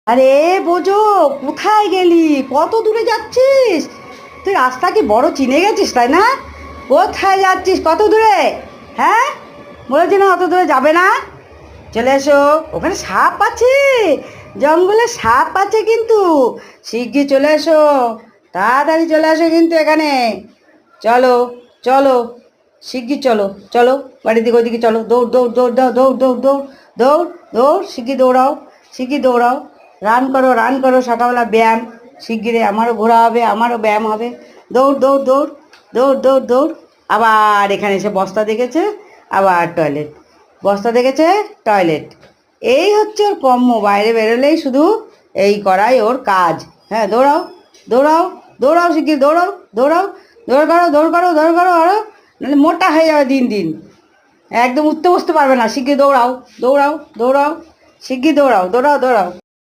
আরে বোঝো, কোথায় গেলি? কত দূরে যাচ্ছিস? তুই রাস্তা কি বড় চিনে গেছিস, তাই না? কোথায় যাচ্ছিস, কত দূরে? হ্যাঁ, বলেছি না অত দূরে যাবে না। চলে এসো, ওখানে সাপ আছে, জঙ্গলে সাপ আছে কিন্তু। শিগগির চলে এসো, তাড়াতাড়ি চলে আসো কিন্তু এখানে। চলো, চলো, শিগগির চলো, চলো, বাড়ির দিকে ওইদিকে চলো, দৌড় দৌড় দৌড় দাও, দৌড় দৌড় দৌড় দৌড় দৌড়, শিগগির দৌড়াও, শিগগির দৌড়াও। রান করো, রান করো, সকালবেলা ব্যায়াম। শিগগিরে আমারও ঘোরা হবে, আমারও ব্যায়াম হবে। দৌড় দৌড় দৌড় দৌড় দৌড় দৌড়। আবার এখানে এসে বস্তা দেখেছে, আবার টয়লেট। বস্তা দেখেছে, টয়লেট। এই হচ্ছে ওর কর্ম, বাইরে বেরোলেই শুধু এই করাই ওর কাজ। হ্যাঁ, দৌড়াও, দৌড়াও, দৌড়াও, শিগগির দৌড়াও, দৌড়াও, দৌড় করো, দৌড় করো, দৌড় করো আরো, নাহলে মোটা হয়ে যাবে দিন দিন। একদম উঠতে বসতে পারবে না। শিগগির দৌড়াও, দৌড়াও, দৌড়াও, শিগগির দৌড়াও, দৌড়াও, দৌড়াও।